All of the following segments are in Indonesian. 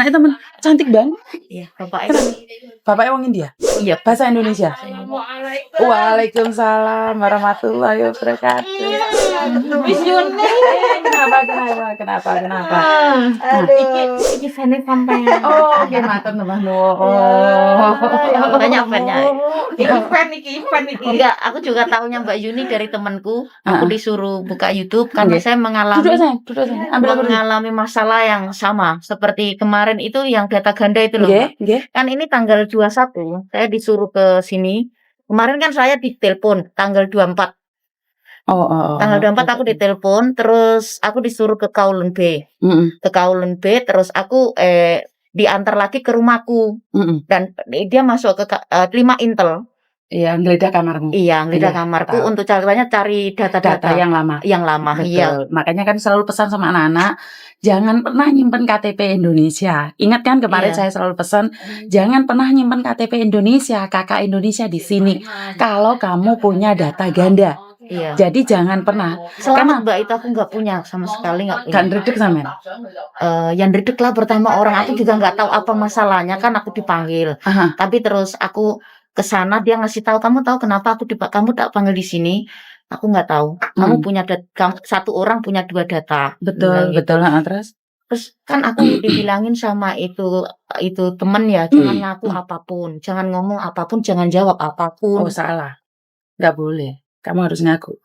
Anaknya temen cantik banget. Iya, bapak Kenapa? Bapaknya orang India. Iya, Bahasa Indonesia. Waalaikumsalam warahmatullahi wabarakatuh. Kenapa? Iki fans sampean. Oh, oke matur nuwun. Banyak. Iki fan. Enggak, aku juga tahunya Mbak Yuni dari temanku. Aku disuruh buka YouTube karena saya Duduk sayang. mengalami masalah yang sama seperti kemarin itu yang data ganda itu loh. Nggih. Kan ini tanggal 21 saya disuruh ke sini. Kemarin kan saya ditelepon tanggal 24. Tanggal 24 aku ditelepon, terus aku disuruh ke Kowloon B. Ke Kowloon B, terus aku diantar lagi ke rumahku. Dan dia masuk ke 5 Intel. Iya, ngeledah kamarmu. Iya, ngeledah kamarku untuk cari data-data yang lama. Betul. Iya. Makanya kan selalu pesan sama anak-anak, jangan pernah nyimpen KTP Indonesia. Ingat kan kemarin saya selalu pesan, jangan pernah nyimpen KTP Indonesia, KK Indonesia di sini. Kalau kamu punya data ganda. Iya. Jadi jangan pernah. Selamat Mbak, itu aku nggak punya sama sekali, nggak punya. Kan redek sampean. Yang redek lah pertama orang, aku juga nggak tahu apa masalahnya, kan aku dipanggil. Tapi terus aku ke sana, dia ngasih tahu, kamu tahu kenapa kamu tak panggil di sini? Aku nggak tahu. Kamu punya satu orang punya 2 data. Betul. Terus kan aku dibilangin sama itu temen ya, jangan ngaku apapun, jangan ngomong apapun, jangan jawab apapun. Oh salah, nggak boleh. Kamu harus ngaku.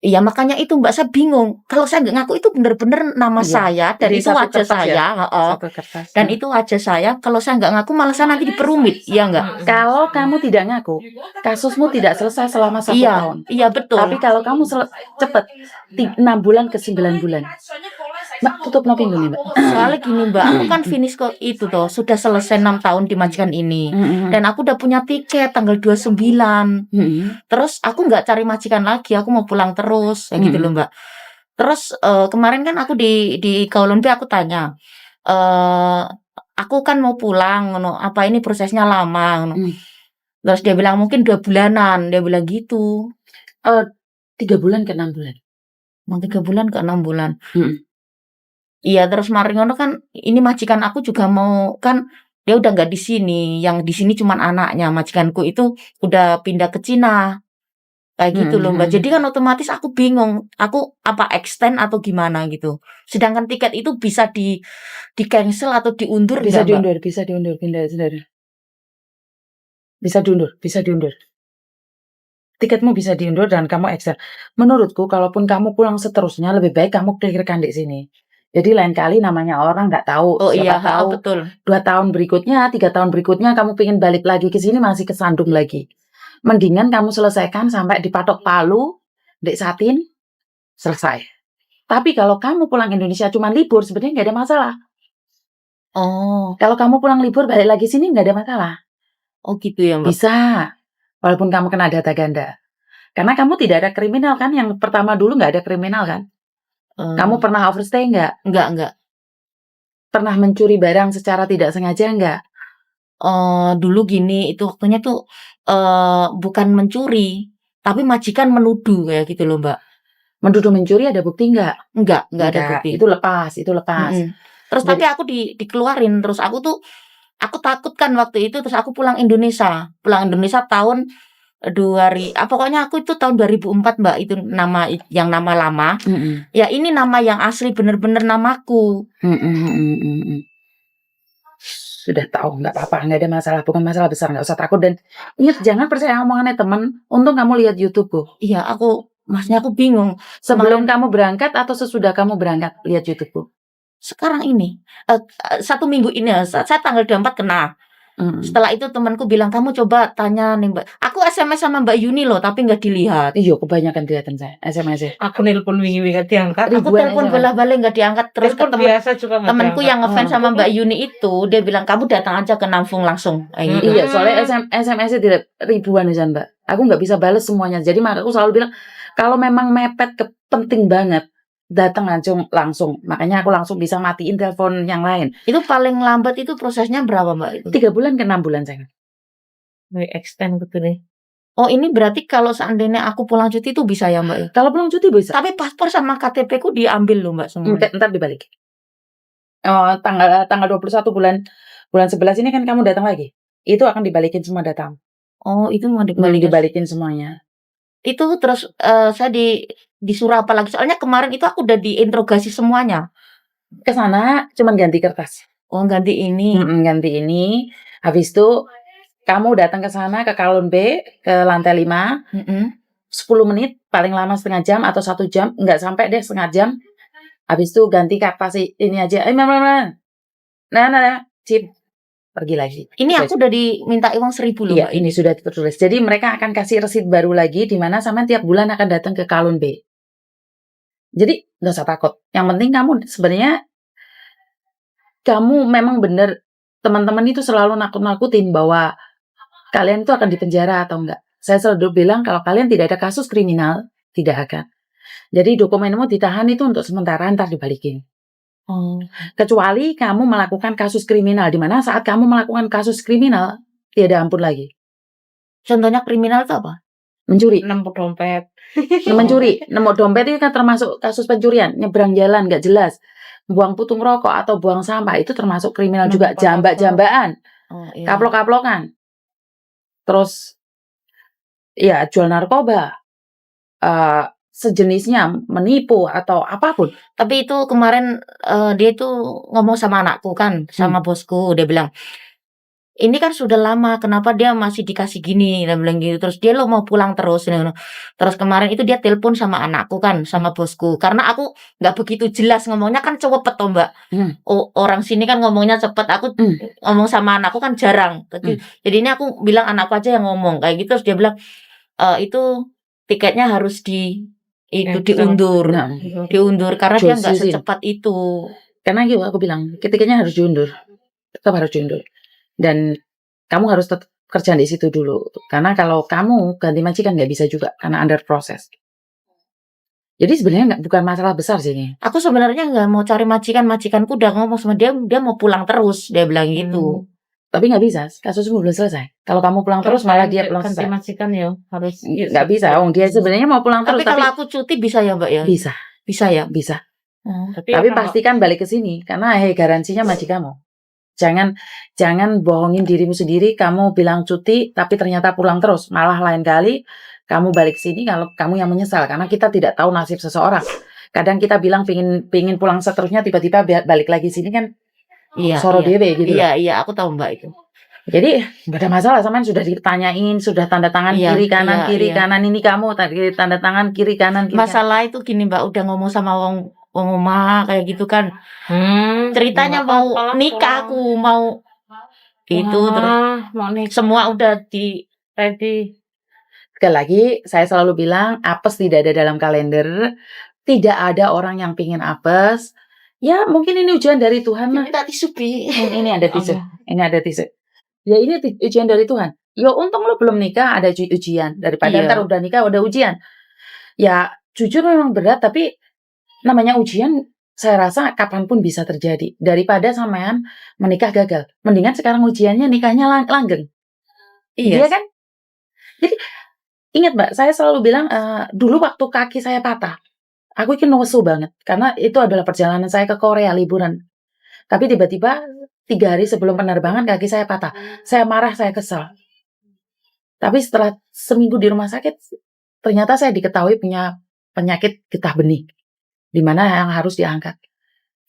Iya, makanya itu Mbak, saya bingung. Kalau saya nggak ngaku itu bener-bener nama saya dan itu wajah saya. Dan itu wajah saya. Kalau saya nggak ngaku malah saya nanti diperumit, iya nggak? Kalau kamu tidak ngaku, kasusmu tidak selesai selama 1 tahun. Iya betul. Tapi kalau kamu cepet 6 bulan ke 9 bulan. Mbak, tutup pintu nih Mbak. Soalnya gini Mbak, aku kan finish kok itu toh, sudah selesai 6 tahun di majikan ini. Dan aku udah punya tiket tanggal 29. Terus aku nggak cari majikan lagi, aku mau pulang terus, kayak gitu loh Mbak. Terus kemarin kan aku di Kowloon B aku tanya, aku kan mau pulang, apa ini prosesnya lama? Terus dia bilang mungkin 2 bulanan, dia bilang gitu. 3 bulan ke 6 bulan. 3 bulan ke 6 bulan. Iya, terus Maringono kan ini majikan aku juga mau, kan dia udah nggak di sini, yang di sini cuman anaknya. Majikanku itu udah pindah ke Cina, kayak gitu loh Mbak. Jadi kan otomatis aku bingung, aku apa extend atau gimana gitu. Sedangkan tiket itu bisa di cancel atau diundur. Bisa diundur. Bisa diundur. Tiketmu bisa diundur dan kamu extend. Menurutku, kalaupun kamu pulang seterusnya, lebih baik kamu clearkan di sini. Jadi lain kali namanya orang nggak tahu. Siapa tahu betul. 2 tahun berikutnya, 3 tahun berikutnya kamu pengen balik lagi ke sini masih kesandung lagi. Mendingan kamu selesaikan sampai di Patok Palu, Dek Satin, selesai. Tapi kalau kamu pulang Indonesia cuma libur, sebenarnya nggak ada masalah. Kalau kamu pulang libur balik lagi sini nggak ada masalah. Oh gitu ya Mbak? Bisa, walaupun kamu kena data ganda. Karena kamu tidak ada kriminal kan, yang pertama dulu nggak ada kriminal kan. Kamu pernah overstay nggak? Enggak. Pernah mencuri barang secara tidak sengaja nggak? Dulu gini, itu waktunya tuh bukan mencuri, tapi majikan menuduh kayak gitu loh Mbak. Menuduh mencuri ada bukti nggak? Enggak ada bukti. Itu lepas. Terus tapi aku dikeluarin, terus aku takut kan waktu itu, terus aku pulang Indonesia tahun pokoknya aku itu tahun 2004 Mbak, itu nama lama. Ya ini nama yang asli bener-bener namaku. Sudah tahu, nggak apa-apa, nggak ada masalah, bukan masalah besar, nggak usah takut. Dan ingat, jangan percaya omongannya teman. Untung kamu lihat YouTube-ku. Iya, maksudnya aku bingung. Sebelum kamu berangkat atau sesudah kamu berangkat lihat YouTube-ku? Sekarang ini 1 minggu ini, saya tanggal 24 kena. Setelah itu temanku bilang, kamu coba tanya nih Mbak. Aku SMS sama Mbak Yuni loh, tapi nggak dilihat. Iya, kebanyakan kelihatan saya SMS-nya. Aku nelpon wingi nggak diangkat. Aku telepon bola-balik nggak diangkat. Terus temanku yang ngefans sama Mbak Yuni itu, dia bilang kamu datang aja ke Namfung langsung. Iya, soalnya SMS-nya tidak ribuan ya Mbak. Aku nggak bisa balas semuanya. Jadi aku selalu bilang, kalau memang mepet penting banget, datang langsung. Makanya aku langsung bisa matiin telepon yang lain. Itu paling lambat itu prosesnya berapa Mbak? 3 bulan ke 6 bulan saya. Extend gitu nih. Oh, ini berarti kalau seandainya aku pulang cuti itu bisa ya Mbak? Kalau pulang cuti bisa. Tapi paspor sama KTP ku diambil loh Mbak semua. Ntar dibalik. tanggal 21 bulan 11 ini kan kamu datang lagi. Itu akan dibalikin semua datamu. Oh, itu mau dibalikin. Dibalikin semuanya. Itu terus saya disuruh apa lagi? Soalnya kemarin itu aku udah diinterogasi semuanya. Ke sana cuman ganti kertas. Oh, ganti ini. Ganti ini. Habis itu kamu datang ke sana ke Kalon B ke lantai 5. 10 menit, paling lama setengah jam atau 1 jam, enggak sampai deh setengah jam. Habis itu ganti kertas ini aja. Chip. Pergi lagi. Ini aku udah diminta uang 1.000 loh, Iya, Mbak. ini sudah tertulis. Jadi mereka akan kasih resit baru lagi di mana sampean tiap bulan akan datang ke Kalon B. Jadi nggak usah takut. Yang penting kamu sebenarnya kamu memang benar teman-teman itu selalu nakut-nakutin bahwa kalian itu akan dipenjara atau enggak. Saya selalu bilang kalau kalian tidak ada kasus kriminal, tidak akan. Jadi dokumenmu ditahan itu untuk sementara, ntar dibalikin. Kecuali kamu melakukan kasus kriminal, di mana saat kamu melakukan kasus kriminal tiada ampun lagi. Contohnya kriminal itu apa? Mencuri. Nemu dompet. Nemu dompet itu kan termasuk kasus pencurian, nyebrang jalan nggak jelas, buang putung rokok atau buang sampah itu termasuk kriminal juga, jambak-jambakan, kaplok-kaplokan, terus ya jual narkoba, sejenisnya, menipu atau apapun. Tapi itu kemarin dia itu ngomong sama anakku kan, sama bosku, dia bilang, ini kan sudah lama, kenapa dia masih dikasih gini, dia bilang gitu. Terus dia lo mau pulang terus. Terus kemarin itu dia telepon sama anakku kan, sama bosku. Karena aku nggak begitu jelas ngomongnya kan cepet toh Mbak. Orang sini kan ngomongnya cepet, aku ngomong sama anakku kan jarang. Jadi ini aku bilang anakku aja yang ngomong kayak gitu. Terus dia bilang itu tiketnya harus diundur. Diundur karena dia nggak secepat itu. Karena gitu aku bilang, tiketnya harus diundur. Tetap harus diundur. Dan kamu harus tetap kerja di situ dulu. Karena kalau kamu ganti majikan nggak bisa juga karena under proses. Jadi sebenarnya bukan masalah besar sih ini. Aku sebenarnya nggak mau cari majikanku udah ngomong sama dia mau pulang terus, dia bilang gitu. Tapi nggak bisa, kasusmu belum selesai. Kalau kamu pulang terus malah dia pulang selesai. Ganti majikan ya harus. Nggak bisa, dia sebenarnya mau pulang terus. Tapi kalau aku cuti bisa ya Mbak ya? Bisa ya? Bisa. Tapi pastikan balik ke sini karena garansinya majikanmu. Jangan bohongin dirimu sendiri, kamu bilang cuti tapi ternyata pulang terus. Malah lain kali kamu balik sini kalau kamu yang menyesal karena kita tidak tahu nasib seseorang. Kadang kita bilang pingin pulang seterusnya tiba-tiba balik lagi sini kan. Soro dewe gitu. Iya, aku tahu Mbak itu. Jadi nggak ada masalah, sama sudah ditanyain, sudah tanda tangan kiri kanan ini kamu tanda tangan kiri kanan. Masalah itu gini Mbak, udah ngomong sama wong omah kayak gitu kan. Ceritanya mau nikah aku mau itu terus mau nikah. Semua udah ready. Sekali lagi saya selalu bilang apes tidak ada dalam kalender. Tidak ada orang yang pingin apes. Ya mungkin ini ujian dari Tuhan lah. Minta tisu Bi. Ini ada tisu. Ini ada tisu. Ya ini ujian dari Tuhan. Ya untung lo belum nikah ada ujian. Daripada ntar udah nikah udah ujian. Ya jujur memang berat tapi namanya ujian saya rasa kapanpun bisa terjadi. Daripada sampean menikah gagal. Mendingan sekarang ujiannya nikahnya langgeng. Iya kan? Jadi ingat Mbak, saya selalu bilang dulu waktu kaki saya patah. Aku ini nesu banget. Karena itu adalah perjalanan saya ke Korea liburan. Tapi tiba-tiba 3 hari sebelum penerbangan kaki saya patah. Saya marah, saya kesal. Tapi setelah seminggu di rumah sakit, ternyata saya diketahui punya penyakit getah benih. Di mana yang harus diangkat.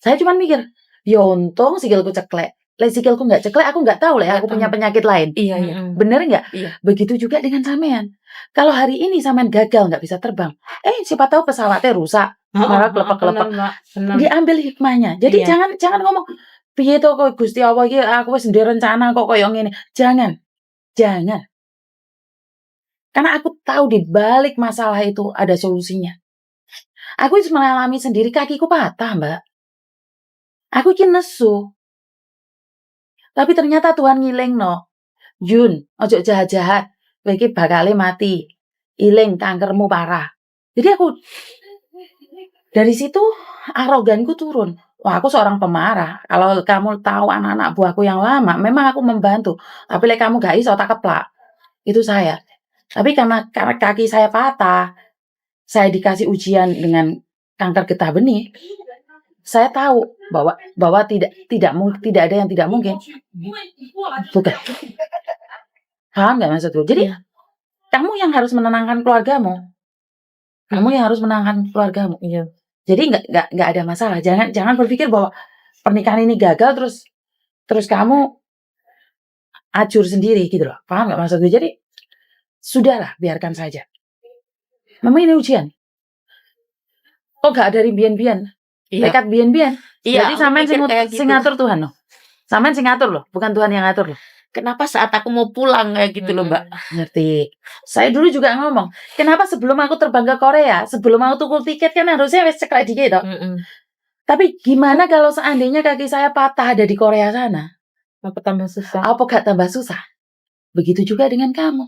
Saya cuma mikir, ya untung sikilku ceklek. Sikilku nggak ceklek, aku nggak tahu lah aku punya penyakit lain. Iya. Bener nggak? Iya. Begitu juga dengan sampean. Kalau hari ini sampean gagal nggak bisa terbang, siapa tahu pesawatnya rusak, malah kelepek-kelepek. Diambil hikmahnya. Jadi jangan ngomong, piye to kok Gusti Allah iki aku wis ndek rencana kok koyo ngene. Jangan. Karena aku tahu di balik masalah itu ada solusinya. Aku mengalami sendiri kakiku patah, Mbak. Aku iki nesu. Tapi ternyata Tuhan ngilingno. Yun, ojo jahat-jahat. Kowe iki bakale mati. Iling kankermu parah. Jadi aku dari situ aroganku turun. Wah, aku seorang pemarah. Kalau kamu tahu anak-anak buahku yang lama, memang aku membantu. Tapi lek kamu gak iso tak keplak. Itu saya. Tapi karena kaki saya patah, saya dikasih ujian dengan kanker getah benih. saya tahu bahwa tidak ada yang tidak mungkin. Bukan. Paham nggak maksudku? Jadi Iya. kamu yang harus menenangkan keluargamu. Kamu yang harus menenangkan keluargamu. Iya. Jadi nggak ada masalah. Jangan berpikir bahwa pernikahan ini gagal terus kamu acur sendiri gitu loh. Paham nggak maksudku? Jadi sudahlah, biarkan saja. Memang ini ujian. Kok gak ada rimbian-bian? Iya. Tekad bian-bian. Iya, Jadi aku sampean mikir kayak sing gitu. ngatur Tuhan loh. Sampean sing ngatur loh, bukan Tuhan yang ngatur loh. Kenapa saat aku mau pulang kayak gitu loh, Mbak? Ngerti. Saya dulu juga ngomong, kenapa sebelum aku terbang ke Korea, sebelum aku tuku tiket kan harusnya wis ceklek dikit toh. Tapi gimana kalau seandainya kaki saya patah ada di Korea sana? Apa tambah susah? Apa gak tambah susah? Begitu juga dengan kamu.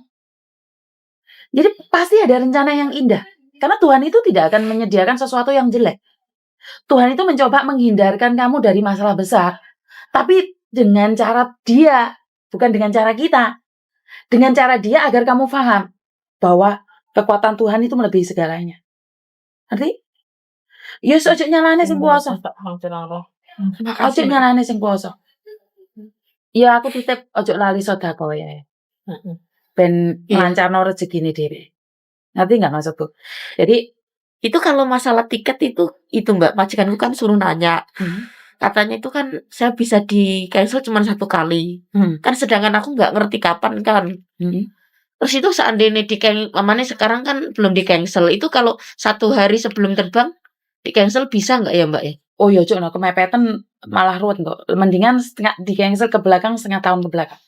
Jadi pasti ada rencana yang indah. Karena Tuhan itu tidak akan menyediakan sesuatu yang jelek. Tuhan itu mencoba menghindarkan kamu dari masalah besar. Tapi dengan cara Dia, bukan dengan cara kita. Dengan cara Dia agar kamu paham bahwa kekuatan Tuhan itu melebihi segalanya. Ngerti? Yes, ojo nyalane sing kuasa. Ojo nyalane sing kuasa. Ya aku titip ojo lali sedekah ya. Ben lancarno rezekine dhewe. Ngerti nggak maksudku? Jadi itu kalau masalah tiket itu Mbak, majikanku kan suruh nanya. Katanya itu kan saya bisa di cancel cuma 1 kali. Kan sedangkan aku nggak ngerti kapan kan. Terus itu seandainya mamanya sekarang kan belum di cancel. Itu kalau 1 hari sebelum terbang di cancel bisa nggak ya Mbak ya? Oh ya Cuk, kemepetan malah ruwet kok. Mendingan di cancel ke belakang setengah tahun ke belakang.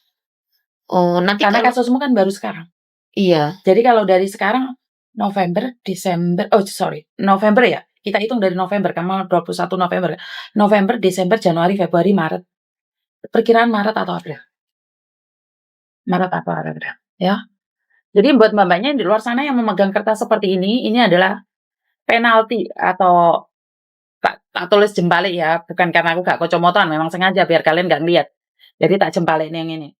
Oh, nanti Karena kalau kasusmu kan baru sekarang. iya. Jadi kalau dari sekarang November, November ya. Kita hitung dari November, kamu 21 November. November, Desember, Januari, Februari, Maret. Perkiraan Maret atau April. Maret atau April, ya. Jadi buat mbak-mbaknya yang di luar sana yang memegang kertas seperti ini adalah penalti atau tak tulis jempalik ya, bukan karena aku gak kocomotoan, memang sengaja biar kalian gak ngeliat. Jadi tak jempalik yang ini.